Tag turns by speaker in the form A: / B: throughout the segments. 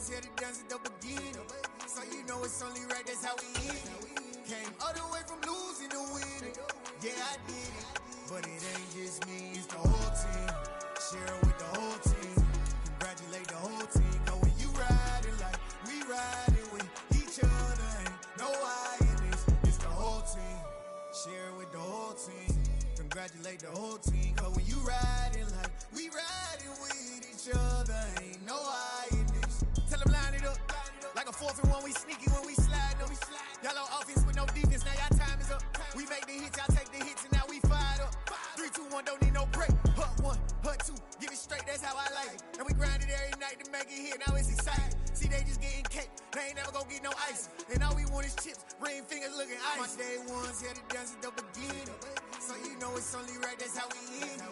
A: ones here to dance at the beginning. So you know it's only right, that's how we end. Came all the way from losing to winning. Yeah, I did it, but it ain't just me, it's the whole team. Share it with the whole team. Congratulate the whole team. Cause when you riding like we riding with each other, ain't no I in this, it's the whole team. Share it with the whole team. Congratulate the whole team. Cause when you riding like we riding with each other, ain't no I in this. Tell them line it up. Like a 4th and 1, we sneaky when we slide up. Y'all on offense with no defense, now y'all time is up. We make the hits, y'all take the hits, and now we fired up. 3, 2, 1, don't need no break. Hut 1, hut 2, give it straight, that's how I like it. And we grind it every night to make it hit, now it's exciting. See, they just getting cake, they ain't never gonna get no ice. And all we want is chips, ring fingers looking ice. My day ones here to dance at the beginning. So you know it's only right, that's how we end.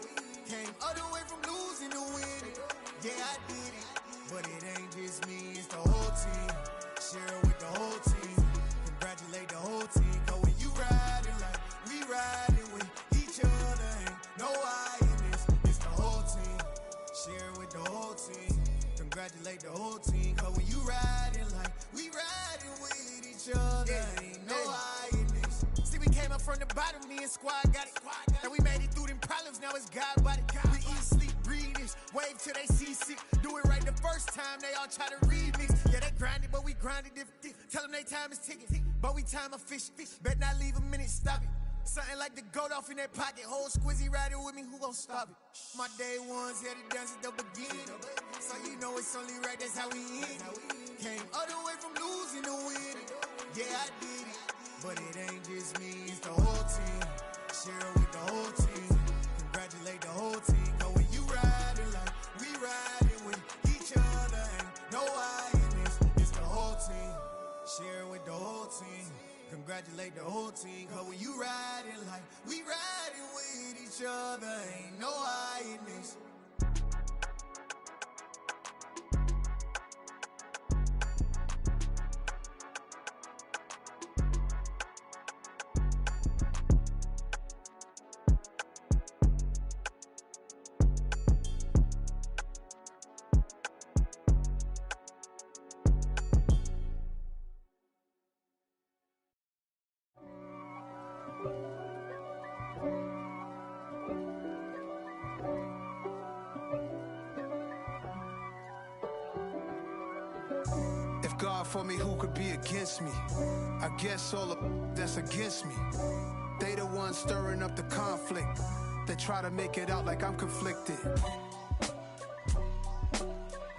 A: Came all the way from losing to winning. Yeah, I did it, but it ain't just me, it's the whole team. Share it with the whole team. Congratulate the whole team. Cause when you riding like we riding with each other, ain't no I in this, it's the whole team. Share it with the whole team. Congratulate the whole team. Cause when you riding like we riding with each other, ain't no I in this. See, we came up from the bottom, me and squad got it. And we made it through them problems, now it's God body. We eat, sleep, breathe this, wave till they see sick. Do it right the first time, they all try to remix. Yeah, they grinded, but we grinded different. Tell them they time is ticking, but we time a fish. Bet not leave a minute, stop it. Something like the goat off in that pocket. Whole squizzy riding with me, who gon' stop it? My day ones here to dance at the beginning. So you know it's only right, that's how we end. Came all the way from losing to winning. Yeah, I did it, but it ain't just me, it's the whole team. Share it with the whole team. Congratulate the whole team. Cause when you riding like we riding with each other, ain't no I in this, it's the whole team. Share it with the whole team. Congratulate the whole team. Cause when you riding like we riding with each other, ain't no I in this.
B: God for me, who could be against me? I guess all of that's against me. They the ones stirring up the conflict. They try to make it out like I'm conflicted.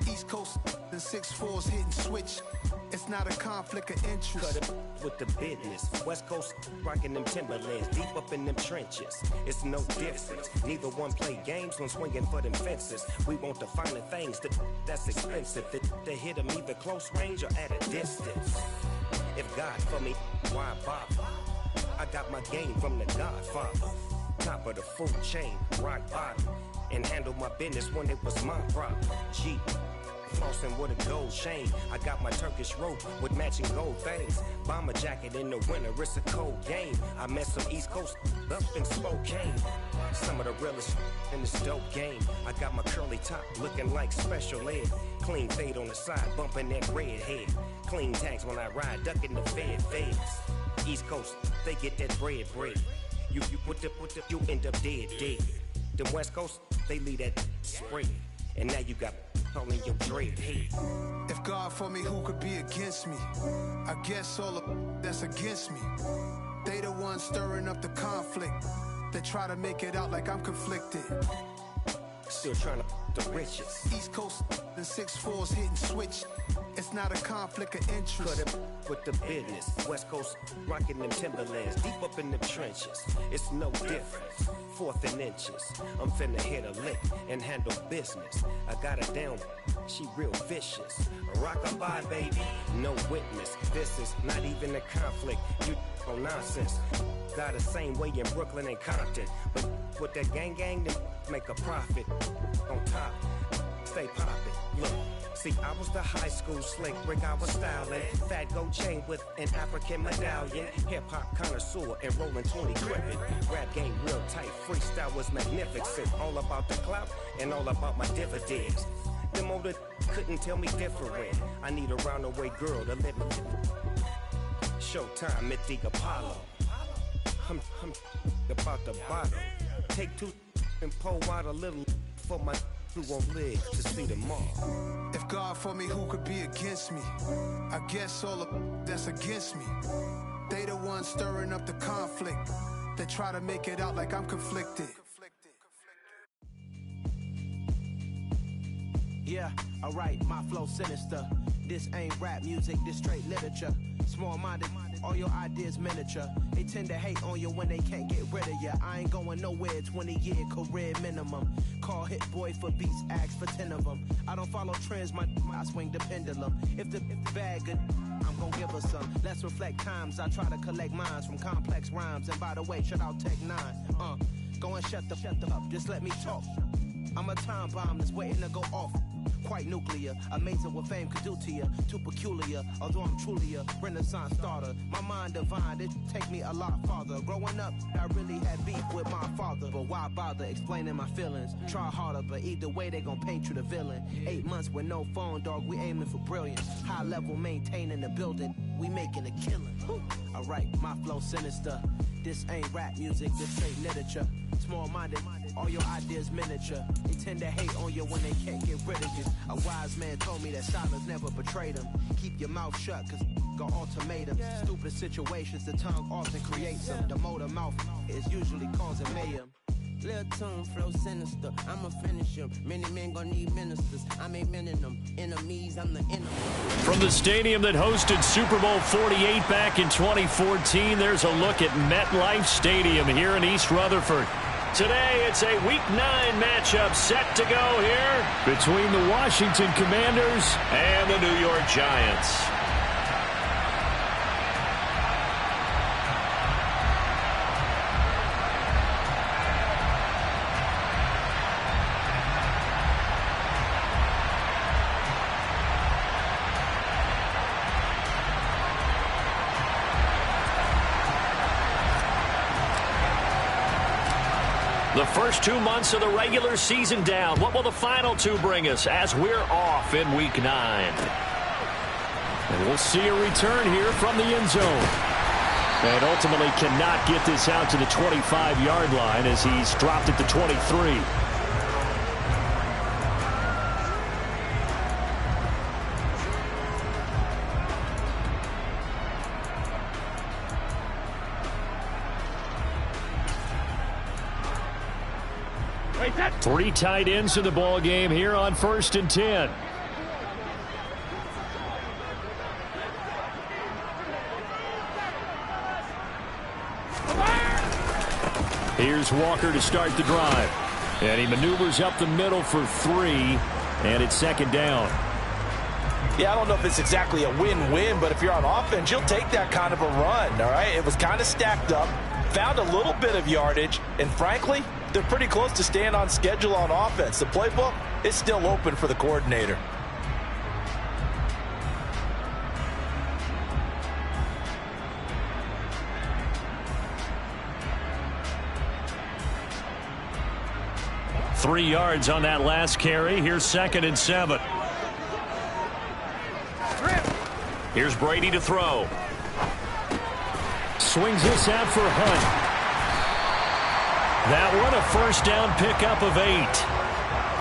B: East Coast and 6'4's hitting switch. It's not a conflict of interest.
C: Cut it with the business. West Coast rocking them Timberlands, deep up in them trenches. It's no difference. Neither one play games when swinging for them fences. We want the finer things that's expensive. They hit them either close range or at a distance. If God for me, why bother? I got my game from the Godfather. Top of the food chain, rock bottom. And handle my business when it was my problem. G. Flossing with a gold chain. I got my Turkish rope with matching gold things. Bomber jacket in the winter, it's a cold game. I met some East Coast up in Spokane. Some of the realest in this dope game. I got my curly top looking like special ed. Clean fade on the side, bumping that red head. Clean tags when I ride, ducking the feds. East Coast, they get that bread. You put the, you end up dead. Them West Coast, they leave that spread. And now you got in your dread head.
B: If God for me, who could be against me? I guess all of that's against me. They the ones stirring up the conflict. They try to make it out like I'm conflicted.
C: Still trying to the riches.
B: East Coast and 6'4's hitting switch. It's not a conflict of interest.
C: Cut it with the business. West Coast rocking them Timberlands, deep up in them trenches. It's no difference. 4th and inches. I'm finna hit a lick and handle business. I got her down, she real vicious. Rock-a-bye, baby, no witness. This is not even a conflict. You on nonsense. Got the same way in Brooklyn and Compton. But with that gang, then make a profit. On top, stay poppin'. Look. See, I was the high school slick Rick, I was styling. Fat gold chain with an African medallion. Hip-hop connoisseur and rolling 20 gripping. Rap game real tight, freestyle was magnificent. All about the clout and all about my dividends. Them older couldn't tell me different. I need a roundaway girl to let me. Showtime at the Apollo. I'm about the bottle. Take two and pour out a little for my who won't live to see them all.
B: If God for me, who could be against me? I guess all the that's against me. They the ones stirring up the conflict. They try to make it out like I'm conflicted.
D: Yeah, alright, my flow sinister. This ain't rap music, this straight literature. Small-minded, all your ideas miniature. They tend to hate on you when they can't get rid of you. I ain't going nowhere, 20-year career minimum. Call Hit Boy for beats, ask for 10 of them. I don't follow trends, I swing the pendulum. If the bag good, I'm gonna give her some. Let's reflect times, I try to collect minds from complex rhymes. And by the way, shout out Tech 9. Go and shut the up, just let me talk. I'm a time bomb that's waiting to go off. Quite nuclear, amazing what fame could do to you. Too peculiar, although I'm truly a renaissance starter. My mind divine, it take me a lot farther. Growing up, I really had beef with my father. But why bother explaining my feelings? Try harder, but either way they gon' paint you the villain. 8 months with no phone, dog, we aiming for brilliance. High level maintaining the building, we making a killing. Alright, my flow sinister. This ain't rap music, this straight literature. Small-minded, all your ideas miniature. They tend to hate on you when they can't get rid of you. A wise man told me that silence never betrayed him. Keep your mouth shut, cause got ultimatums. Stupid situations, the tongue often creates them. The motor mouth is usually causing mayhem. Lil' tune, flow sinister, I'ma finish him. Many men gon' need ministers, I'm aiming them. Enemies, I'm the enemy.
E: From the stadium that hosted Super Bowl 48 back in 2014, there's a look at MetLife Stadium here in East Rutherford. Today, it's a Week 9 matchup set to go here between the Washington Commanders and the New York Giants. The first 2 months of the regular season down. What will the final 2 bring us as we're off in Week 9? And we'll see a return here from the end zone. And ultimately cannot get this out to the 25-yard line as he's dropped it to 23. Three tight ends in the ball game here on 1st and 10. Here's Walker to start the drive. And he maneuvers up the middle for 3. And it's 2nd down.
F: Yeah, I don't know if it's exactly a win-win, but if you're on offense, you'll take that kind of a run, all right? It was kind of stacked up, found a little bit of yardage, and frankly, they're pretty close to staying on schedule on offense. The playbook is still open for the coordinator.
E: Three yards on that last carry. Here's 2nd and 7. Here's Brady to throw. Swings this out for Hunt. That one a first down pickup of 8.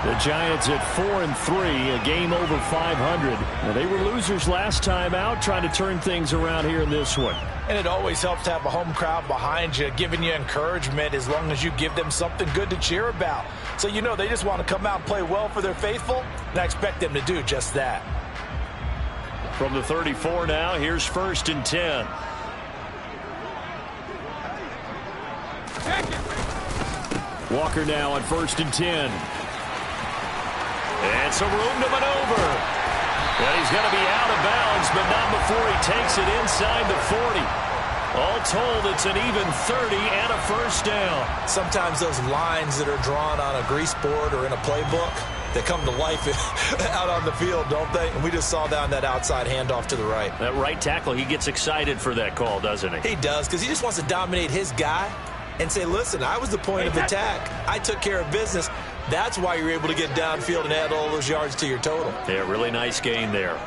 E: The Giants at 4-3, a game over 500. Now, they were losers last time out, trying to turn things around here in this one.
F: And it always helps to have a home crowd behind you, giving you encouragement as long as you give them something good to cheer about. So you know they just want to come out and play well for their faithful, and I expect them to do just that.
E: From the 34 now, here's 1st and 10. Walker now on 1st and 10. And some room to maneuver. And he's going to be out of bounds, but not before he takes it inside the 40. All told, it's an even 30 and a first down.
F: Sometimes those lines that are drawn on a grease board or in a playbook, they come to life out on the field, don't they? And we just saw down that outside handoff to the right.
E: That right tackle, he gets excited for that call, doesn't he?
F: He does, because he just wants to dominate his guy and say, listen, I was the point of attack. I took care of business. That's why you're able to get downfield and add all those yards to your total.
E: Yeah, really nice gain there.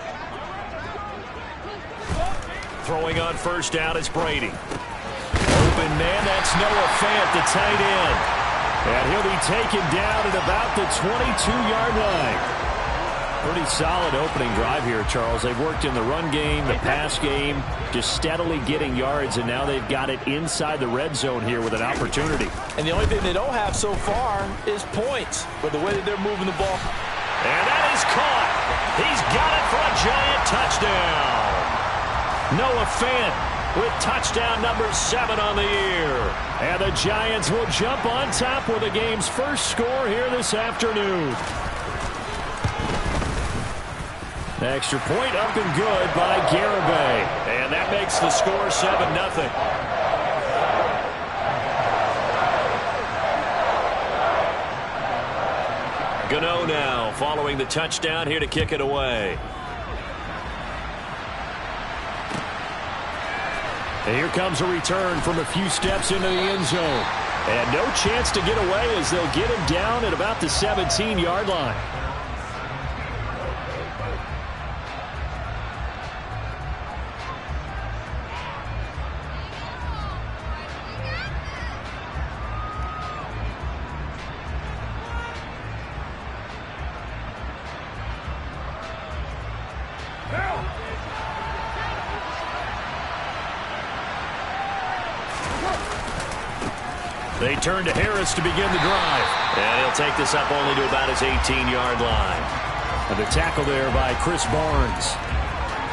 E: Throwing on first down is Brady. Open man, that's Noah Fant, the tight end. And he'll be taken down at about the 22-yard line. Pretty solid opening drive here, Charles. They've worked in the run game, the pass game, just steadily getting yards, and now they've got it inside the red zone here with an opportunity.
F: And the only thing they don't have so far is points for the way that they're moving the ball.
E: And that is caught. He's got it for a giant touchdown. Noah Fant with touchdown number 7 on the year. And the Giants will jump on top with the game's first score here this afternoon. Extra point up and good by Garibay. And that makes the score 7-0. Gano now following the touchdown here to kick it away. And here comes a return from a few steps into the end zone. And no chance to get away as they'll get him down at about the 17-yard line. They turn to Harris to begin the drive. And he'll take this up only to about his 18-yard line. And the tackle there by Chris Barnes.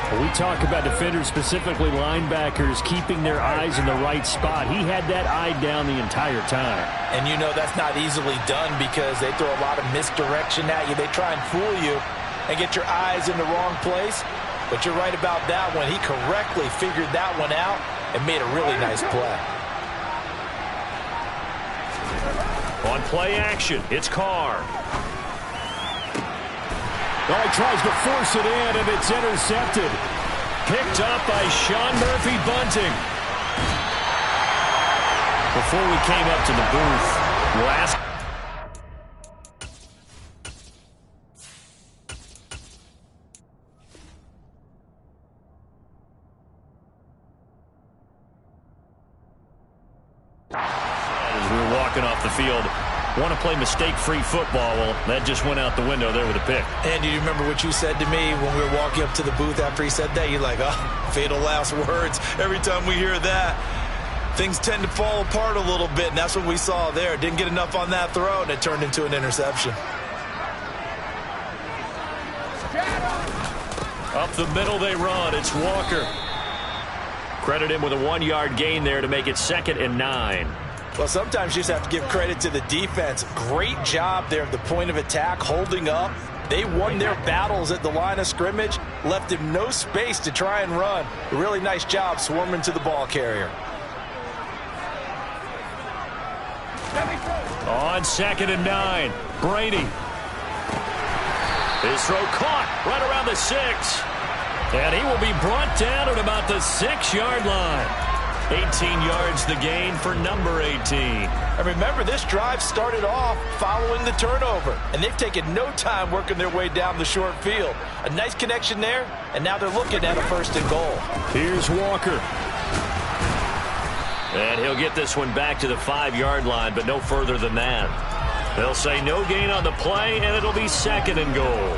E: When we talk about defenders, specifically linebackers, keeping their eyes in the right spot. He had that eye down the entire time.
F: And you know that's not easily done because they throw a lot of misdirection at you. They try and fool you and get your eyes in the wrong place. But you're right about that one. He correctly figured that one out and made a really nice play.
E: On play action, it's Carr. Oh, he tries to force it in, and it's intercepted. Picked up by Sean Murphy-Bunting. Before we came up to the booth, we'll ask... As we were walking off the field, want to play mistake-free football. Well, that just went out the window there with a pick.
F: And do you remember what you said to me when we were walking up to the booth after he said that? You're like, oh, fatal last words. Every time we hear that, things tend to fall apart a little bit, and that's what we saw there. Didn't get enough on that throw, and it turned into an interception.
E: Up the middle they run. It's Walker. Credit him with a 1-yard gain there to make it 2nd and 9.
F: Well, sometimes you just have to give credit to the defense. Great job there at the point of attack, holding up. They won their battles at the line of scrimmage, left him no space to try and run. A really nice job swarming to the ball carrier.
E: On 2nd and 9, Brady. His throw caught right around the 6. And he will be brought down at about the 6-yard line. 18 yards the gain for number 18.
F: And remember, this drive started off following the turnover, and they've taken no time working their way down the short field. A nice connection there, and now they're looking at a 1st and goal.
E: Here's Walker. And he'll get this one back to the 5-yard line, but no further than that. They'll say no gain on the play, and it'll be 2nd and goal.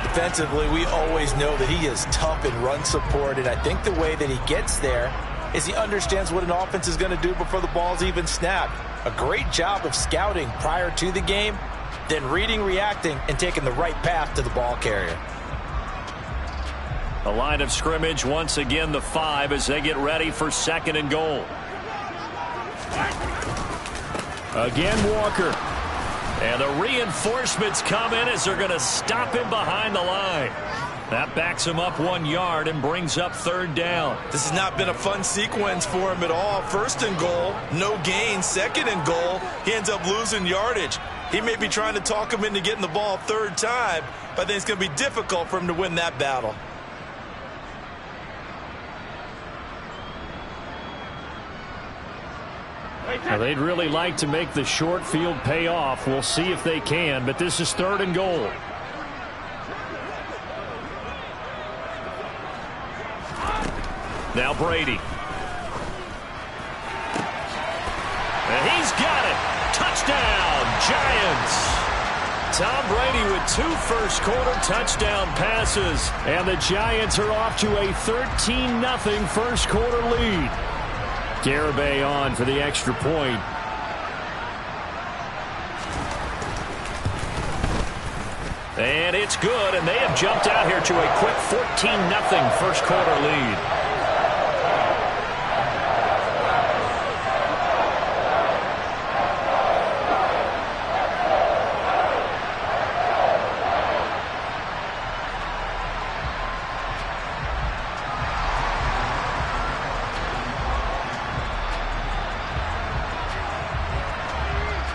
F: Defensively, we always know that he is tough in run support, and I think the way that he gets there is he understands what an offense is going to do before the ball's even snapped. A great job of scouting prior to the game, then reading, reacting, and taking the right path to the ball carrier.
E: The line of scrimmage, once again, the 5 as they get ready for 2nd and goal. Again, Walker. And the reinforcements come in as they're going to stop him behind the line. That backs him up 1 yard and brings up 3rd down.
F: This has not been a fun sequence for him at all. 1st and goal, no gain. 2nd and goal, he ends up losing yardage. He may be trying to talk him into getting the ball 3rd time, but I think it's going to be difficult for him to win that battle.
E: Now, they'd really like to make the short field pay off. We'll see if they can, but this is 3rd and goal. Now Brady. And he's got it. Touchdown, Giants. Tom Brady with 2 first-quarter touchdown passes. And the Giants are off to a 13-0 first-quarter lead. Garibay on for the extra point. And it's good, and they have jumped out here to a quick 14-0 first-quarter lead.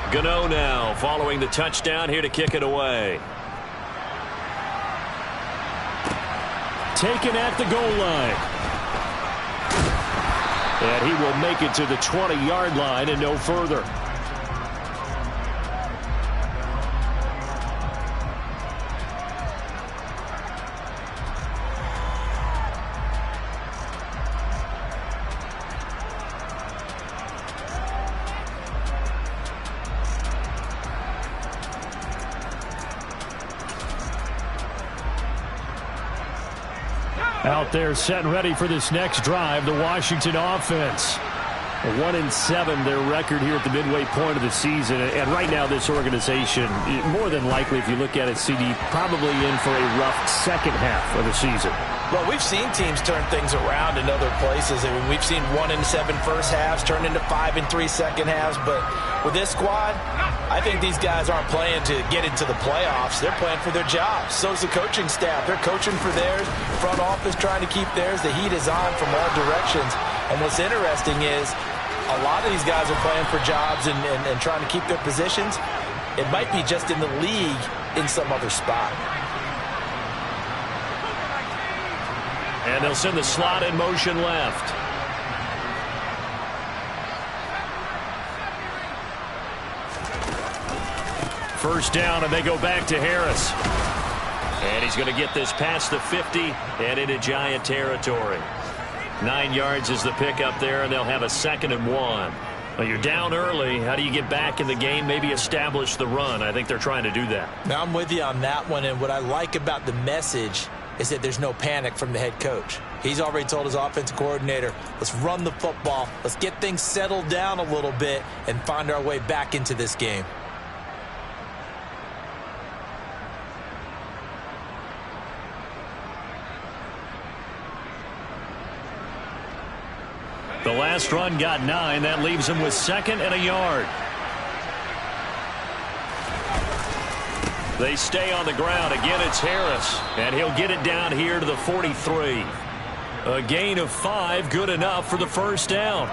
E: Gano now following the touchdown here to kick it away. Taken at the goal line. And he will make it to the 20-yard line and no further. Out there set and ready for this next drive, the Washington offense. 1-7 their record here at the midway point of the season. And right now this organization, more than likely if you look at it, CD, probably in for a rough second half of the season.
F: Well, we've seen teams turn things around in other places. I mean, we've seen 1-7 first halves turn into 5-3 second halves. But with this squad, I think these guys aren't playing to get into the playoffs. They're playing for their jobs. So's the coaching staff. They're coaching for theirs. Front office trying to keep theirs. The heat is on from all directions. And what's interesting is a lot of these guys are playing for jobs and trying to keep their positions. It might be just in the league in some other spot.
E: And they'll send the slot in motion left. First down, and they go back to Harris. And he's going to get this past the 50 and into Giant territory. 9 yards is the pickup there, and they'll have a 2nd and 1. Well, you're down early. How do you get back in the game, maybe establish the run? I think they're trying to do that.
F: Now, I'm with you on that one, and what I like about the message is that there's no panic from the head coach. He's already told his offensive coordinator, let's run the football, let's get things settled down a little bit and find our way back into this game.
E: The last run got 9. That leaves him with 2nd and a yard. They stay on the ground. Again, it's Harris. And he'll get it down here to the 43. A gain of 5, good enough for the first down.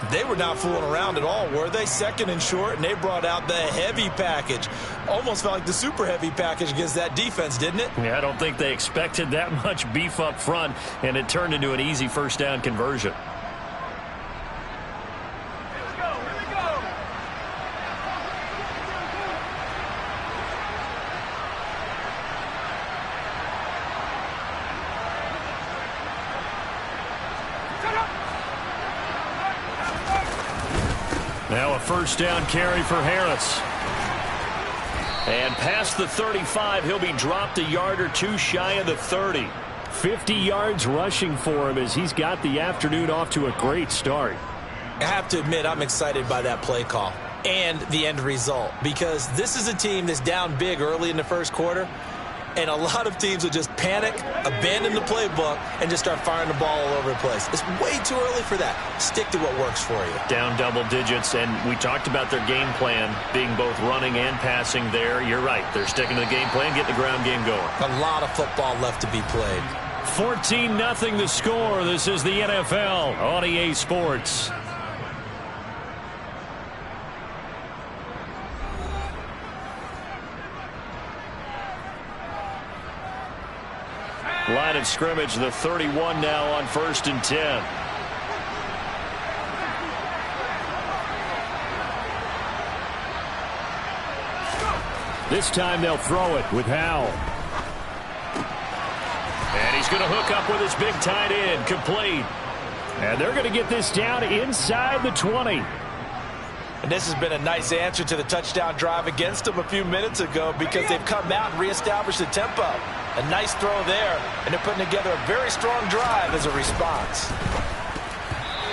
F: They were not fooling around at all, were they? 2nd and short, and they brought out the heavy package. Almost felt like the super heavy package against that defense, didn't it?
E: Yeah, I don't think they expected that much beef up front, and it turned into an easy first down conversion. Now a first down carry for Harris. And past the 35, he'll be dropped a yard or 2 shy of the 30. 50 yards rushing for him as he's got the afternoon off to a great start.
F: I have to admit, I'm excited by that play call and the end result, because this is a team that's down big early in the first quarter, and a lot of teams will just panic, abandon the playbook, and just start firing the ball all over the place. It's way too early for that. Stick to what works for you.
E: Down double digits, and we talked about their game plan being both running and passing there. You're right. They're sticking to the game plan, getting the ground game going.
F: A lot of football left to be played.
E: 14-0 the score. This is the NFL on EA Sports. Line of scrimmage, the 31 now on 1st and 10. This time they'll throw it with Howell. And he's going to hook up with his big tight end, complete. And they're going to get this down inside the 20.
F: And this has been a nice answer to the touchdown drive against them a few minutes ago because they've come out and reestablished the tempo. A nice throw there, and they're putting together a very strong drive as a response.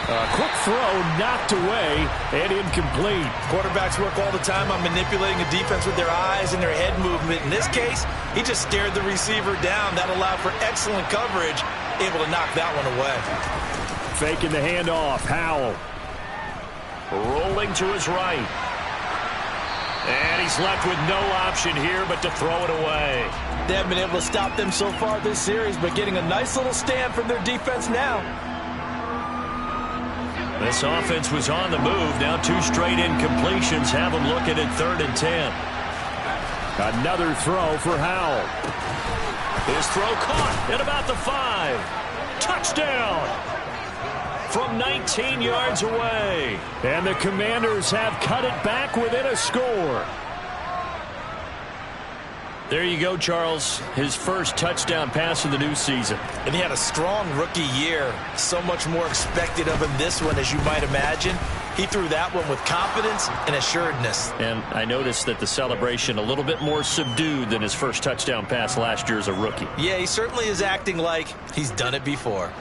E: A quick throw knocked away and incomplete.
F: Quarterbacks work all the time on manipulating a defense with their eyes and their head movement. In this case, he just stared the receiver down. That allowed for excellent coverage, able to knock that one away.
E: Faking the handoff, Howell. Rolling to his right. And he's left with no option here but to throw it away.
F: They haven't been able to stop them so far this series, but getting a nice little stand from their defense now.
E: This offense was on the move. Now 2 straight incompletions have them looking at 3rd and 10. Another throw for Howell. His throw caught at about the 5. Touchdown! From 19 yards away. And the Commanders have cut it back within a score. There you go, Charles. His first touchdown pass of the new season.
F: And he had a strong rookie year. So much more expected of him this one, as you might imagine. He threw that one with confidence and assuredness.
E: And I noticed that the celebration a little bit more subdued than his first touchdown pass last year as a rookie.
F: Yeah, he certainly is acting like he's done it before.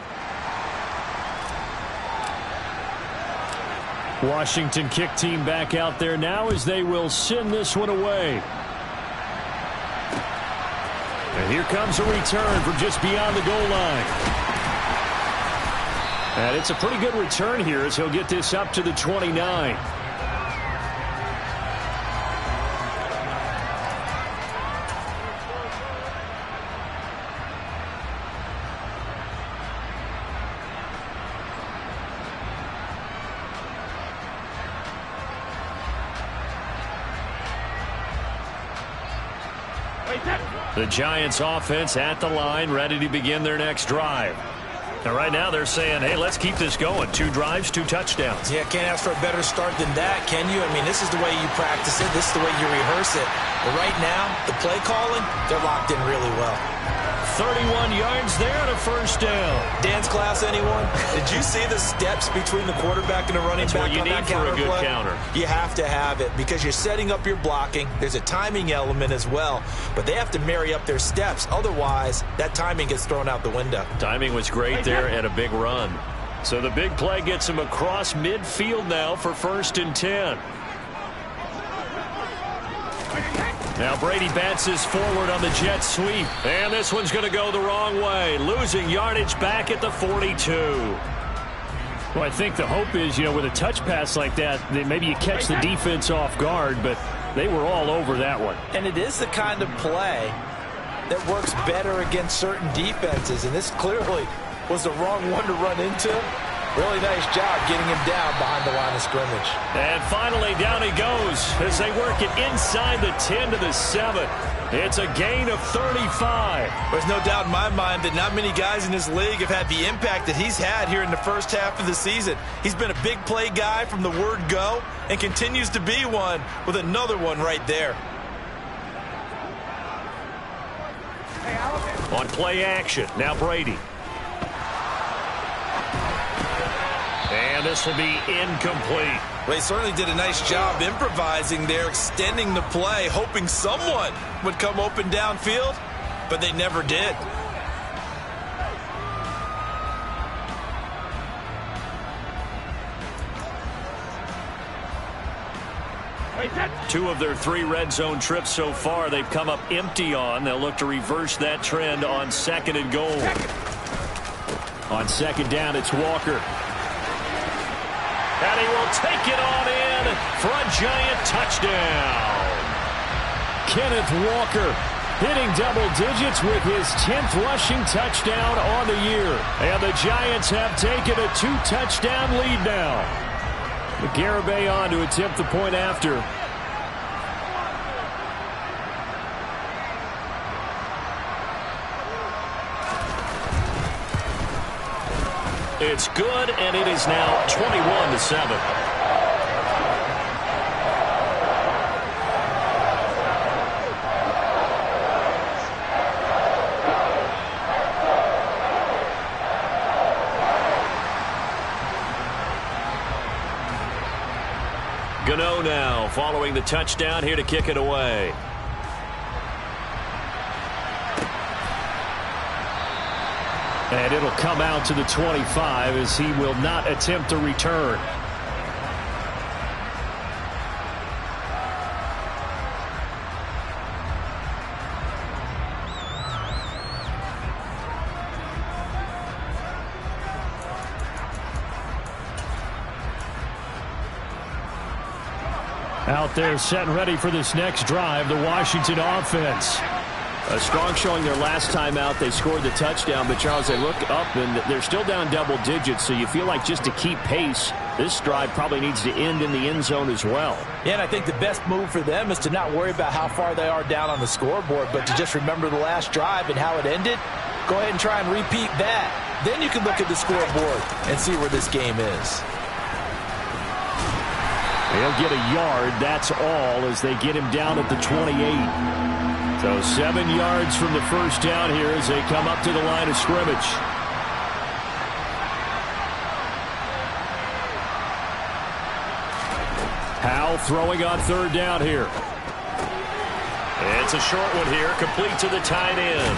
E: Washington kick team back out there now as they will send this one away. And here comes a return from just beyond the goal line. And it's a pretty good return here as he'll get this up to the 29. The Giants offense at the line, ready to begin their next drive. And right now they're saying, hey, let's keep this going. 2 drives, 2 touchdowns.
F: Yeah, can't ask for a better start than that, can you? I mean, this is the way you practice it. This is the way you rehearse it. But right now, the play calling, they're locked in really well.
E: 31 yards there and a first down.
F: Dance class, anyone? Did you see the steps between the quarterback and the running back on that counter play?
E: That's what you need for a good counter.
F: You have to have it because you're setting up your blocking. There's a timing element as well, but they have to marry up their steps. Otherwise, that timing gets thrown out the window.
E: Timing was great there and a big run. So the big play gets him across midfield now for 1st and 10. Now Brady bounces forward on the jet sweep. And this one's going to go the wrong way. Losing yardage back at the 42. Well, I think the hope is, with a touch pass like that, that maybe you catch the defense off guard, but they were all over that one.
F: And it is the kind of play that works better against certain defenses, and this clearly was the wrong one to run into. Really nice job getting him down behind the line of scrimmage.
E: And finally, down he goes as they work it inside the 10 to the 7. It's a gain of 35.
F: There's no doubt in my mind that not many guys in this league have had the impact that he's had here in the first half of the season. He's been a big play guy from the word go and continues to be one with another one right there.
E: On play action, now Brady. And this will be incomplete.
F: Well, he certainly did a nice job improvising there, extending the play, hoping someone would come open downfield, but they never did.
E: Two of their 3 red zone trips so far they've come up empty on. They'll look to reverse that trend on 2nd and goal. On 2nd down, it's Walker. And he will take it on in for a Giant touchdown. Kenneth Walker hitting double digits with his 10th rushing touchdown on the year. And the Giants have taken a 2-touchdown lead now. Garibay on to attempt the point after. It's good, and it is now 21-7. Gano now following the touchdown here to kick it away. And it'll come out to the 25 as he will not attempt to return. Out there set and ready for this next drive, the Washington offense. A strong showing their last time out. They scored the touchdown, but Charles, they look up and they're still down double digits, so you feel like just to keep pace, this drive probably needs to end in the end zone as well.
F: Yeah, and I think the best move for them is to not worry about how far they are down on the scoreboard, but to just remember the last drive and how it ended. Go ahead and try and repeat that. Then you can look at the scoreboard and see where this game is.
E: He'll get a yard, that's all, as they get him down at the 28. So 7 yards from the first down here as they come up to the line of scrimmage. Howell throwing on third down here. It's a short one here, complete to the tight end.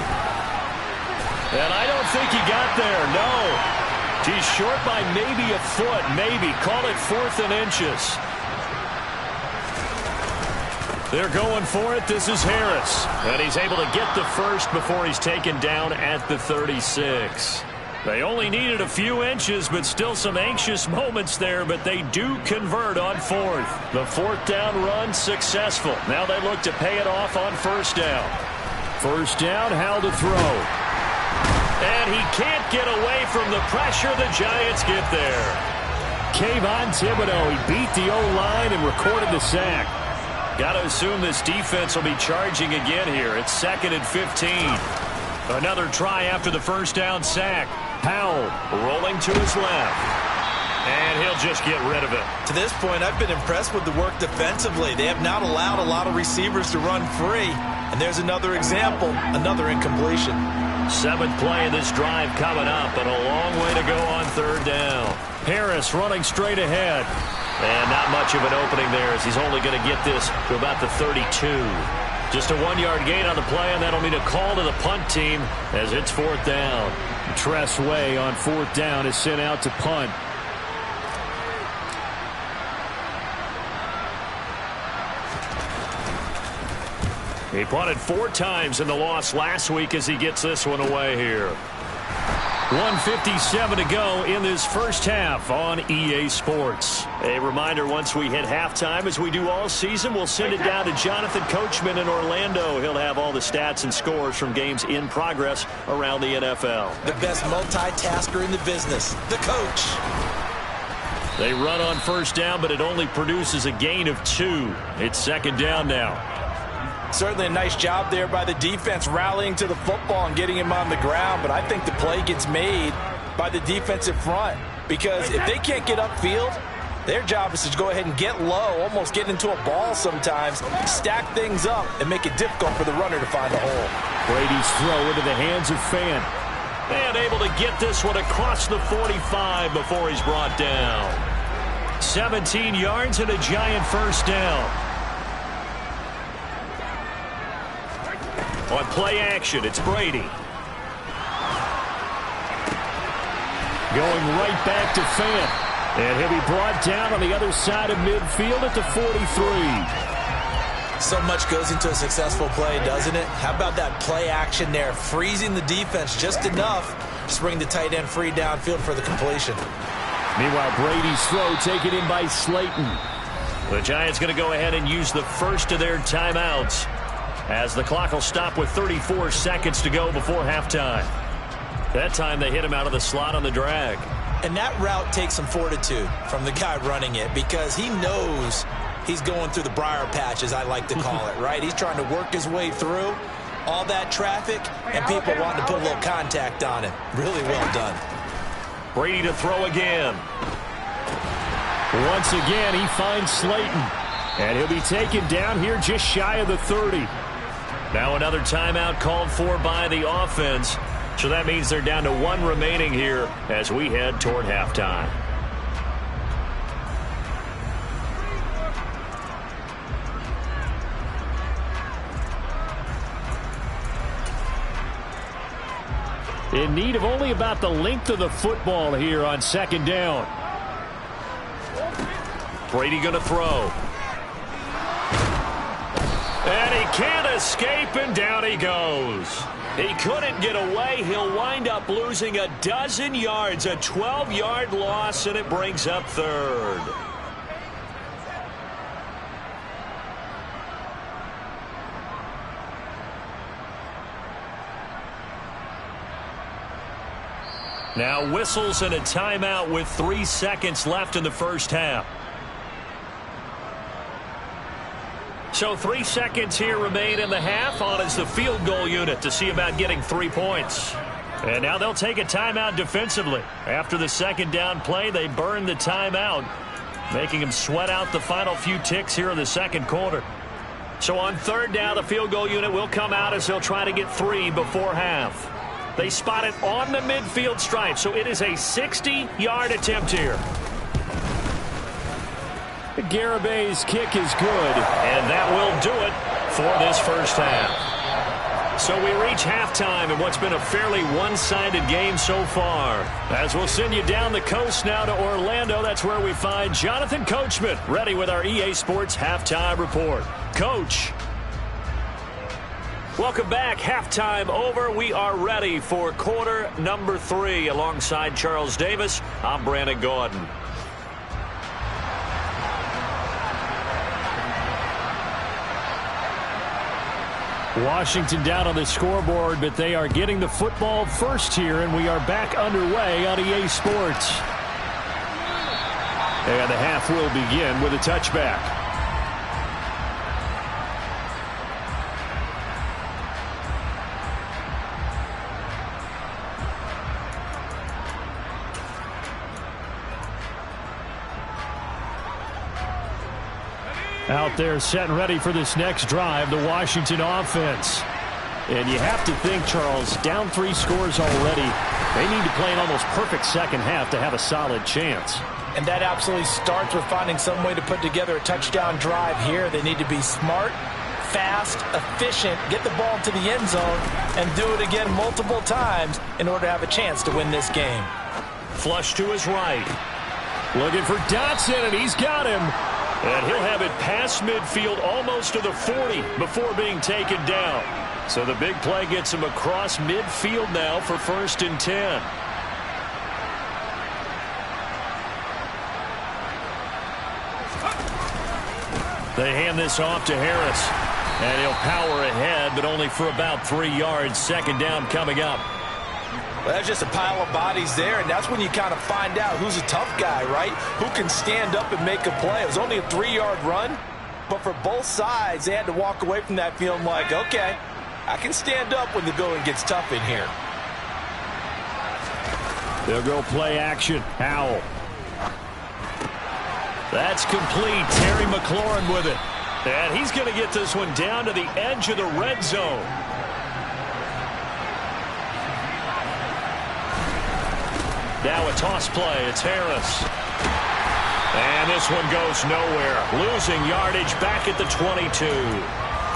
E: And I don't think he got there, no. He's short by maybe a foot, maybe. Call it 4th and inches. They're going for it. This is Harris. And he's able to get the first before he's taken down at the 36. They only needed a few inches, but still some anxious moments there, but they do convert on 4th. The 4th down run successful. Now they look to pay it off on first down. First down, Howell to throw. And he can't get away from the pressure. The Giants get there. Kayvon Thibodeau, he beat the O-line and recorded the sack. Got to assume this defense will be charging again here. It's 2nd and 15. Another try after the first down sack. Howell rolling to his left. And he'll just get rid of it.
F: To this point, I've been impressed with the work defensively. They have not allowed a lot of receivers to run free. And there's another example, another incompletion.
E: 7th play of this drive coming up, and a long way to go on third down. Harris running straight ahead. And not much of an opening there as he's only going to get this to about the 32. Just a 1-yard gain on the play, and that'll mean a call to the punt team as it's 4th down. Tress Way on 4th down is sent out to punt. He punted 4 times in the loss last week as he gets this one away here. 1:57 to go in this first half on EA Sports. A reminder, once we hit halftime, as we do all season, we'll send it down to Jonathan Coachman in Orlando. He'll have all the stats and scores from games in progress around the NFL.
F: The best multitasker in the business, the coach.
E: They run on first down, but it only produces a gain of 2. It's 2nd down now.
F: Certainly a nice job there by the defense rallying to the football and getting him on the ground, but I think the play gets made by the defensive front because if they can't get upfield, their job is to go ahead and get low, almost get into a ball sometimes, stack things up, and make it difficult for the runner to find a hole.
E: Brady's throw into the hands of Fant. And able to get this one across the 45 before he's brought down. 17 yards and a Giant first down. On play action, it's Brady. Going right back to Fant. And he'll be brought down on the other side of midfield at the 43.
F: So much goes into a successful play, doesn't it? How about that play action there, freezing the defense just enough to bring the tight end free downfield for the completion.
E: Meanwhile, Brady's throw taken in by Slayton. The Giants going to go ahead and use the first of their timeouts, as the clock will stop with 34 seconds to go before halftime. That time they hit him out of the slot on the drag.
F: And that route takes some fortitude from the guy running it because he knows he's going through the briar patch, as I like to call it, right? He's trying to work his way through all that traffic and people wanting to put a little contact on him. Really well done.
E: Brady to throw again. Once again, he finds Slayton. And he'll be taken down here just shy of the 30. Now another timeout called for by the offense. So that means they're down to 1 remaining here as we head toward halftime. in need of only about the length of the football here on second down. Brady going to throw. And he can't escape, and down he goes. He couldn't get away. He'll wind up losing a dozen yards, a 12-yard loss, and it brings up third. Now whistles and a timeout with 3 seconds left in the first half. So 3 seconds here remain in the half. On is the field goal unit to see about getting 3 points. And now they'll take a timeout defensively. After the second down play, they burn the timeout, making them sweat out the final few ticks here in the second quarter. So on third down, the field goal unit will come out as they'll try to get 3 before half. They spot it on the midfield stripe, so it is a 60-yard attempt here. Garabay's kick is good, and that will do it for this first half. So we reach halftime in what's been a fairly one-sided game so far. As we'll send you down the coast now to Orlando, that's where we find Jonathan Coachman ready with our EA Sports Halftime Report. Coach. Welcome back. Halftime over. We are ready for quarter number 3. Alongside Charles Davis, I'm Brandon Gordon. Washington down on the scoreboard, but they are getting the football first here, and we are back underway on EA Sports. And the half will begin with a touchback. Out there set and ready for this next drive, the Washington offense. And you have to think, Charles, down 3 scores already. They need to play an almost perfect second half to have a solid chance.
F: And that absolutely starts with finding some way to put together a touchdown drive here. They need to be smart, fast, efficient, get the ball into the end zone, and do it again multiple times in order to have a chance to win this game.
E: Flush to his right. Looking for Dotson, and he's got him. And he'll have it past midfield almost to the 40 before being taken down. So the big play gets him across midfield now for 1st and 10. They hand this off to Harris. And he'll power ahead, but only for about 3 yards. Second down coming up.
F: Well, that's just a pile of bodies there, and that's when you kind of find out who's a tough guy, right? Who can stand up and make a play. It was only a 3-yard run, but for both sides, they had to walk away from that feeling like, okay, I can stand up when the going gets tough in here.
E: They'll go play action. Howell. That's complete. Terry McLaurin with it. And he's going to get this one down to the edge of the red zone. Now a toss play. It's Harris. And this one goes nowhere. Losing yardage back at the 22.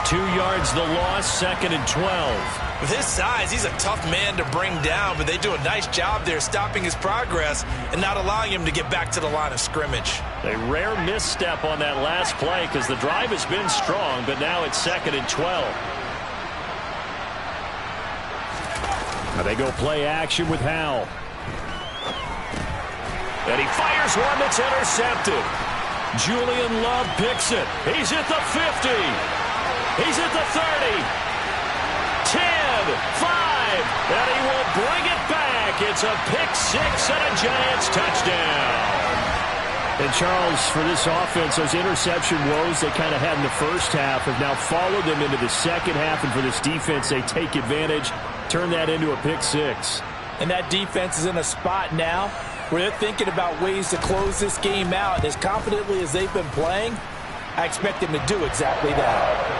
E: 2 yards the loss, 2nd and 12.
F: With his size, he's a tough man to bring down, but they do a nice job there stopping his progress and not allowing him to get back to the line of scrimmage.
E: A rare misstep on that last play because the drive has been strong, but now it's 2nd and 12. Now they go play action with Howell. And he fires one that's intercepted. Julian Love picks it. He's at the 50. He's at the 30. 10, 5, and he will bring it back. It's a pick 6 and a Giants touchdown. And Charles, for this offense, those interception woes they kind of had in the first half have now followed them into the second half, and for this defense, they take advantage, turn that into a pick 6.
F: And that defense is in a spot now where they're thinking about ways to close this game out. And as confidently as they've been playing, I expect them to do exactly that.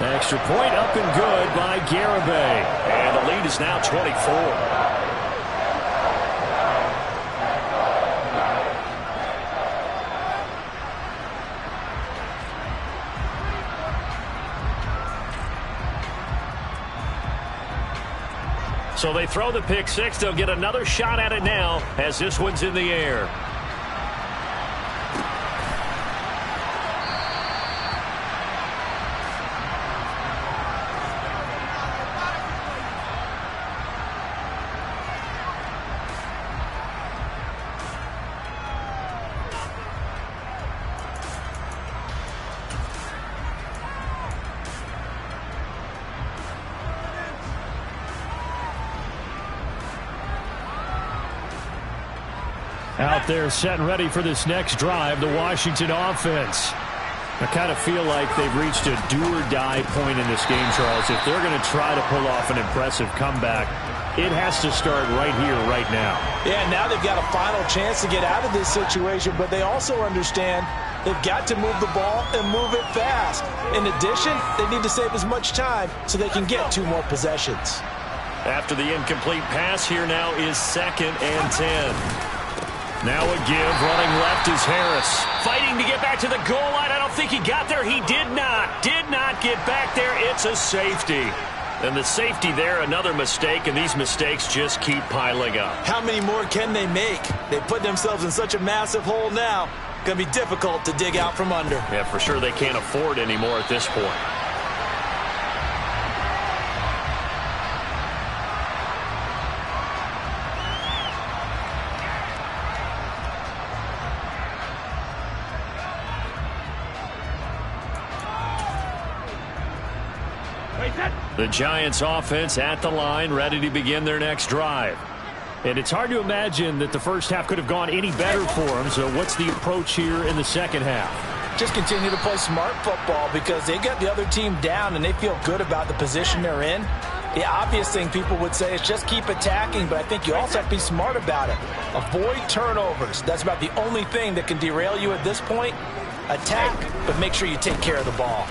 E: Extra point up and good by Garibay. And the lead is now 24. So they throw the pick six. They'll get another shot at it now as this one's in the air. Out there set and ready for this next drive, the Washington offense. I kind of feel like they've reached a do-or-die point in this game, Charles. If they're going to try to pull off an impressive comeback, it has to start right here, right now.
F: Yeah, now they've got a final chance to get out of this situation, but they also understand they've got to move the ball and move it fast. In addition, they need to save as much time so they can get 2 more possessions.
E: After the incomplete pass, here now is 2nd and 10. Now a give, running left is Harris. Fighting to get back to the goal line. I don't think he got there. He did not get back there. It's a safety. And the safety there, another mistake, and these mistakes just keep piling up.
F: How many more can they make? They put themselves in such a massive hole now. Going to be difficult to dig out from under.
E: Yeah, for sure they can't afford any more at this point. The Giants offense at the line, ready to begin their next drive. And it's hard to imagine that the first half could have gone any better for them. So what's the approach here in the second half?
F: Just continue to play smart football because they got the other team down and they feel good about the position they're in. The obvious thing people would say is just keep attacking, but I think you also have to be smart about it. Avoid turnovers. That's about the only thing that can derail you at this point. Attack, but make sure you take care of the ball.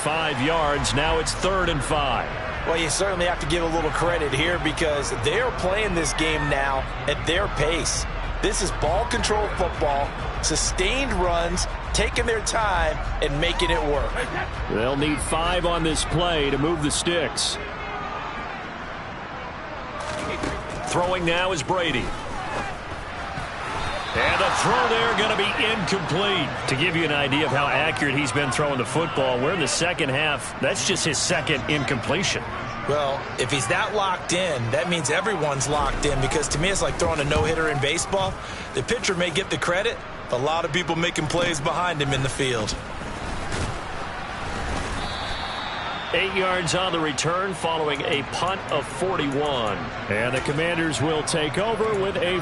E: 5 yards. Now it's 3rd and 5.
F: Well, you certainly have to give a little credit here because they are playing this game now at their pace. This is ball control football, sustained runs, taking their time and making it work.
E: They'll need 5 on this play to move the sticks. Throwing now is Brady. And the throw there going to be incomplete. To give you an idea of how accurate he's been throwing the football, we're in the second half. That's just his 2nd incompletion.
F: Well, if he's that locked in, that means everyone's locked in because to me it's like throwing a no-hitter in baseball. The pitcher may get the credit, but a lot of people making plays behind him in the field.
E: 8 yards on the return following a punt of 41. And the Commanders will take over with a...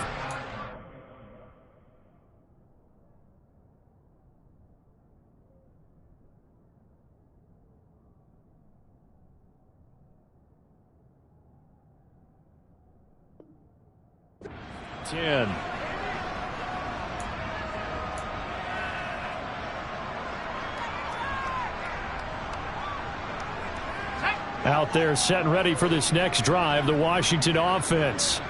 E: Out there set and ready for this next drive, the Washington offense.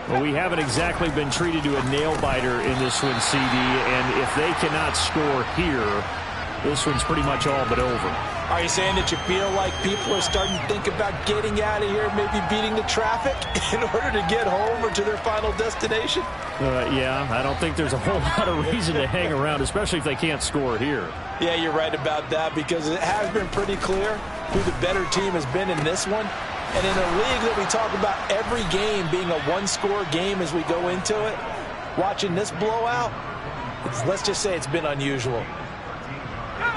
E: Well, we haven't exactly been treated to a nail-biter in this one, CD, and if they cannot score here, this one's pretty much all but over.
F: Are you saying that you feel like people are starting to think about getting out of here, maybe beating the traffic in order to get home or to their final destination?
E: Yeah, I don't think there's a whole lot of reason to hang around, especially if they can't score here.
F: Yeah, you're right about that because it has been pretty clear who the better team has been in this one. And in a league that we talk about every game being a one-score game as we go into it, watching this blowout, let's just say it's been unusual.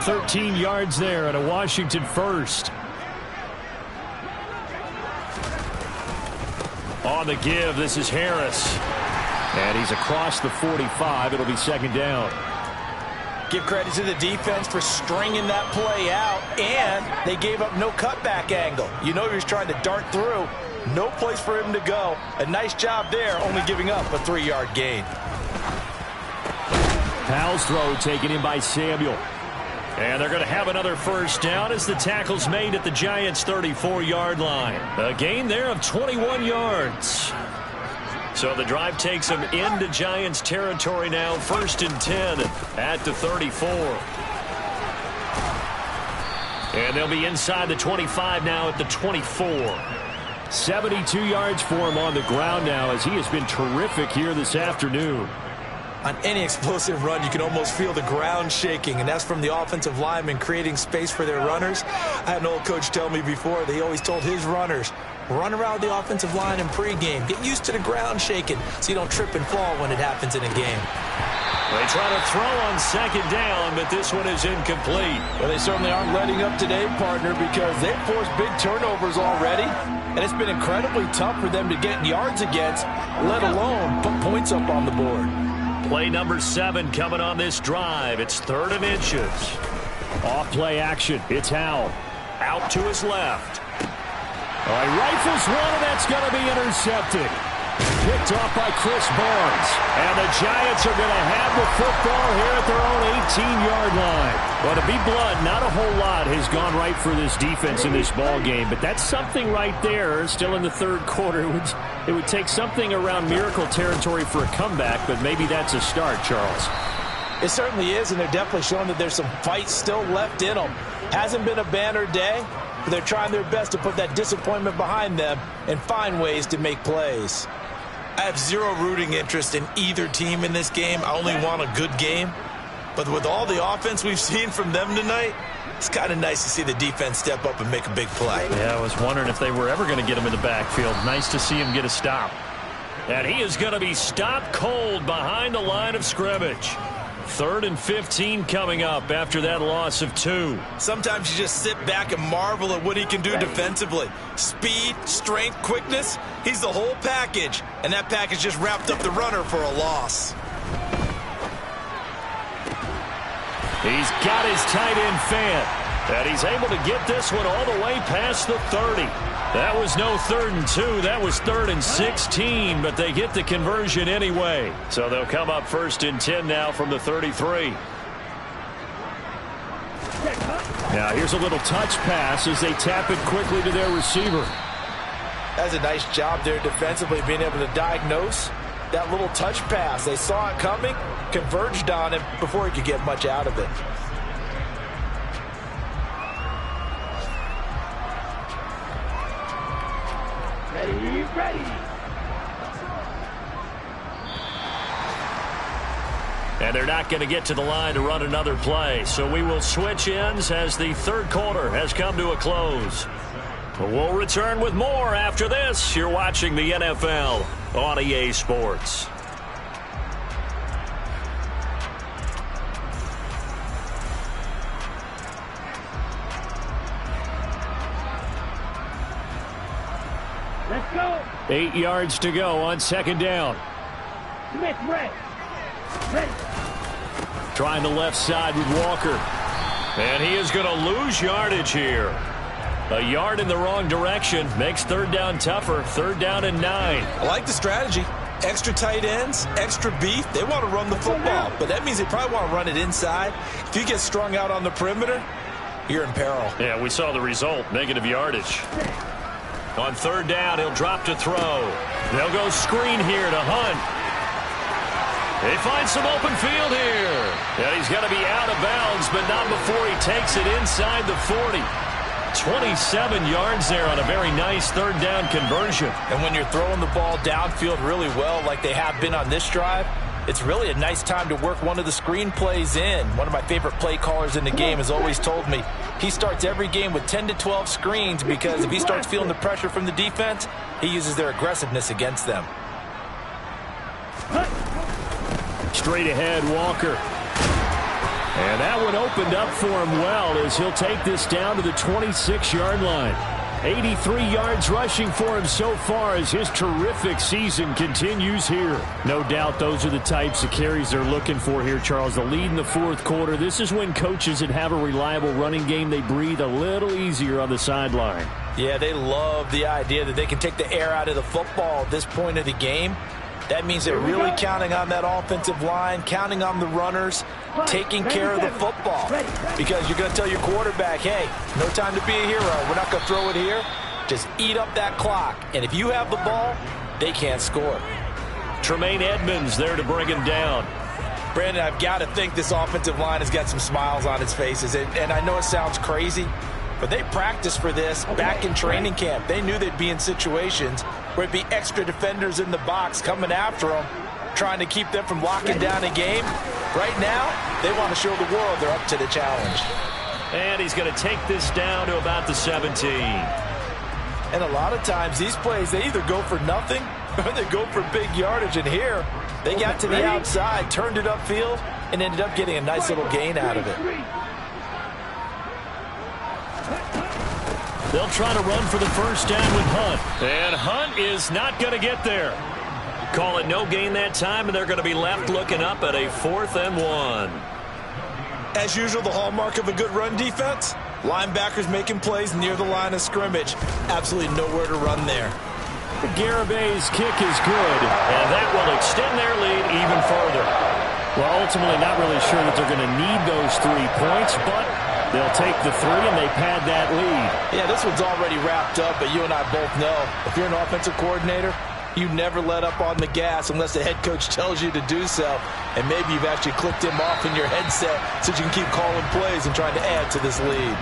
E: 13 yards there and a Washington first. On the give, this is Harris. And he's across the 45. It'll be 2nd down.
F: Give credit to the defense for stringing that play out, and they gave up no cutback angle. You know he was trying to dart through. No place for him to go. A nice job there, only giving up a 3-yard gain.
E: Powell's throw taken in by Samuel. And they're going to have another first down as the tackle's made at the Giants' 34-yard line. A gain there of 21 yards. So the drive takes them into Giants territory now, 1st and 10 at the 34. And they'll be inside the 25 now at the 24. 72 yards for him on the ground now as he has been terrific here this afternoon.
F: On any explosive run, you can almost feel the ground shaking, and that's from the offensive linemen creating space for their runners. I had an old coach tell me before, they always told his runners, run around the offensive line in pregame. Get used to the ground shaking so you don't trip and fall when it happens in a game.
E: They try to throw on second down, but this one is incomplete.
F: Well, they certainly aren't letting up today, partner, because they've forced big turnovers already, and it's been incredibly tough for them to get yards against, let alone put points up on the board.
E: Play number 7 coming on this drive. It's 3rd and inches. Off play action. It's Howell. Out to his left. All right, rifles one, and that's going to be intercepted. Picked off by Chris Barnes. And the Giants are going to have the football here at their own 18-yard line. Well, to be blunt, not a whole lot has gone right for this defense in this ball game, but that's something right there. Still in the 3rd quarter. It would take something around miracle territory for a comeback, but maybe that's a start, Charles.
F: It certainly is, and they're definitely showing that there's some fight still left in them. Hasn't been a banner day, but they're trying their best to put that disappointment behind them and find ways to make plays. I have zero rooting interest in either team in this game. I only want a good game. But with all the offense we've seen from them tonight, it's kind of nice to see the defense step up and make a big play.
E: Yeah, I was wondering if they were ever going to get him in the backfield. Nice to see him get a stop. And he is going to be stopped cold behind the line of scrimmage. 3rd and 15 coming up after that loss of 2.
F: Sometimes you just sit back and marvel at what he can do defensively. Speed, strength, quickness, he's the whole package. And that package just wrapped up the runner for a loss.
E: He's got his tight end fan. And he's able to get this one all the way past the 30. That was no 3rd and 2. That was 3rd and 16, but they get the conversion anyway. So they'll come up 1st and 10 now from the 33. Now here's a little touch pass as they tap it quickly to their receiver.
F: That's a nice job there defensively, being able to diagnose that little touch pass. They saw it coming, converged on him before he could get much out of it.
G: Ready.
E: And they're not going to get to the line to run another play. So we will switch ends as the 3rd quarter has come to a close. We'll return with more after this. You're watching the NFL on EA Sports.
G: Let's go.
E: 8 yards to go on 2nd down.
G: Smith, ready.
E: Trying the left side with Walker. And he is going to lose yardage here. A yard in the wrong direction makes 3rd down tougher. 3rd down and 9.
F: I like the strategy. Extra tight ends, extra beef. They want to run the football, but that means they probably want to run it inside. If you get strung out on the perimeter, you're in peril.
E: Yeah, we saw the result. Negative yardage. On 3rd down, he'll drop to throw. They'll go screen here to Hunt. They find some open field here. And he's going to be out of bounds, but not before he takes it inside the 40. 27 yards there on a very nice 3rd down conversion.
F: And when you're throwing the ball downfield really well like they have been on this drive, it's really a nice time to work one of the screen plays in. One of my favorite play callers in the game has always told me he starts every game with 10 to 12 screens because if he starts feeling the pressure from the defense, he uses their aggressiveness against them.
E: Straight ahead, Walker. And that one opened up for him well as he'll take this down to the 26-yard line. 83 yards rushing for him so far as his terrific season continues here. No doubt those are the types of carries they're looking for here, Charles. The lead in the 4th quarter. This is when coaches that have a reliable running game, they breathe a little easier on the sideline.
F: Yeah, they love the idea that they can take the air out of the football at this point of the game. That means they're really counting on that offensive line, counting on the runners, taking care of the football. Because you're going to tell your quarterback, hey, no time to be a hero. We're not going to throw it here. Just eat up that clock. And if you have the ball, they can't score.
E: Tremaine Edmonds there to bring him down.
F: Brandon, I've got to think this offensive line has got some smiles on its faces. And I know it sounds crazy, but they practiced for this back in training camp. They knew they'd be in situations where it'd be extra defenders in the box coming after them, trying to keep them from locking down a game. Right now, they want to show the world they're up to the challenge.
E: And he's going to take this down to about the 17.
F: And a lot of times, these plays, they either go for nothing or they go for big yardage. And here, they got to the outside, turned it upfield, and ended up getting a nice little gain out of it.
E: They'll try to run for the first down with Hunt. And Hunt is not going to get there. Call it no gain that time, and they're going to be left looking up at a 4th and 1.
F: As usual, the hallmark of a good run defense, linebackers making plays near the line of scrimmage. Absolutely nowhere to run there.
E: Garabay's kick is good, and that will extend their lead even further. Well, ultimately not really sure that they're going to need those 3 points, but they'll take the 3 and they pad that lead.
F: Yeah, this one's already wrapped up, but you and I both know if you're an offensive coordinator, you never let up on the gas unless the head coach tells you to do so. And maybe you've actually clicked him off in your headset so you can keep calling plays and trying to add to this lead.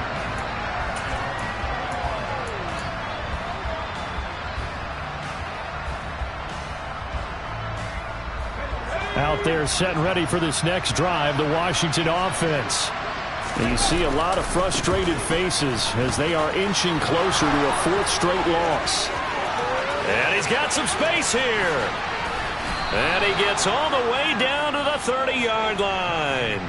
E: Out there set and ready for this next drive, the Washington offense. And you see a lot of frustrated faces as they are inching closer to a 4th straight loss. And he's got some space here. And he gets all the way down to the 30-yard line.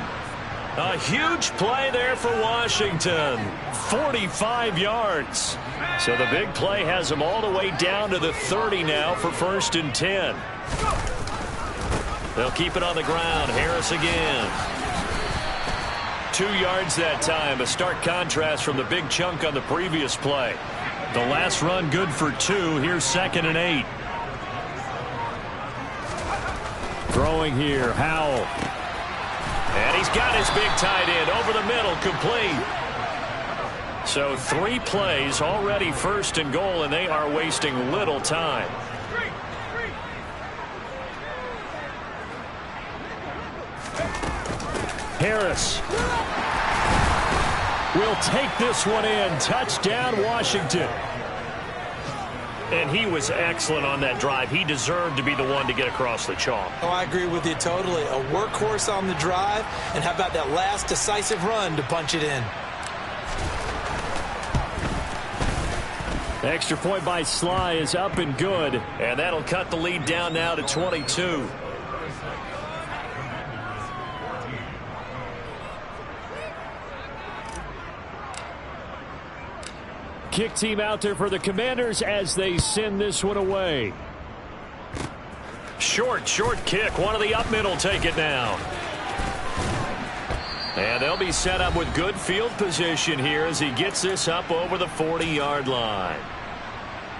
E: A huge play there for Washington. 45 yards. So the big play has him all the way down to the 30 now for 1st and 10. They'll keep it on the ground. Harris again. 2 yards that time. A stark contrast from the big chunk on the previous play. The last run good for 2. Here's 2nd and 8. Throwing here, Howell. And he's got his big tight end over the middle, complete. So 3 plays, already 1st and goal, and they are wasting little time. Harris will take this one in. Touchdown, Washington. And he was excellent on that drive. He deserved to be the one to get across the chalk.
F: Oh, I agree with you totally. A workhorse on the drive, and how about that last decisive run to punch it in?
E: Extra point by Sly is up and good, and that'll cut the lead down now to 22. Kick team out there for the Commanders as they send this one away. Short kick. One of the up middle take it now. And they'll be set up with good field position here as he gets this up over the 40-yard line.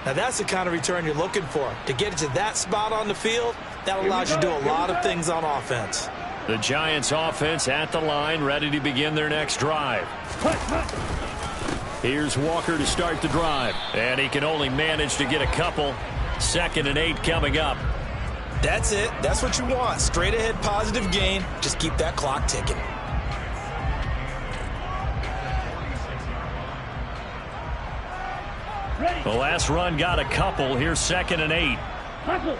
F: Now that's the kind of return you're looking for. To get it to that spot on the field, that allows you to do a lot of things on offense.
E: The Giants offense at the line, ready to begin their next drive. Here's Walker to start the drive. And he can only manage to get a couple. 2nd and 8 coming up.
F: That's it. That's what you want. Straight ahead positive gain. Just keep that clock ticking.
E: The last run got a couple. Here's 2nd and 8.
G: Hustle.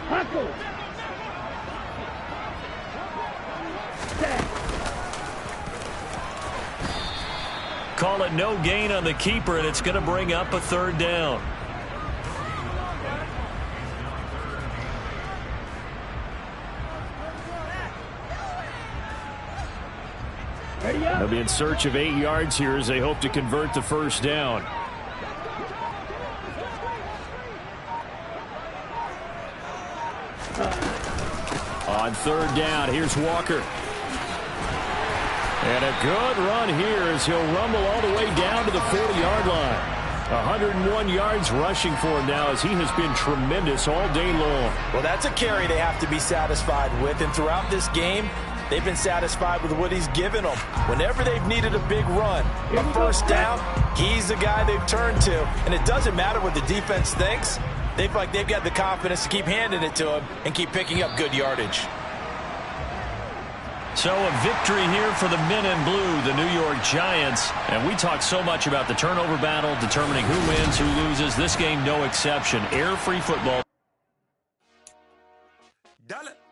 E: Call it no gain on the keeper, and it's going to bring up a 3rd down. They'll be in search of 8 yards here as they hope to convert the 1st down. On 3rd down, here's Walker. And a good run here as he'll rumble all the way down to the 40-yard line. 101 yards rushing for him now as he has been tremendous all day long.
F: Well, that's a carry they have to be satisfied with. And throughout this game, they've been satisfied with what he's given them. Whenever they've needed a big run, a 1st down, he's the guy they've turned to. And it doesn't matter what the defense thinks. They feel like they've got the confidence to keep handing it to him and keep picking up good yardage.
E: So a victory here for the men in blue, the New York Giants. And we talk so much about the turnover battle, determining who wins, who loses. This game, no exception. Air-free football.
H: Dale.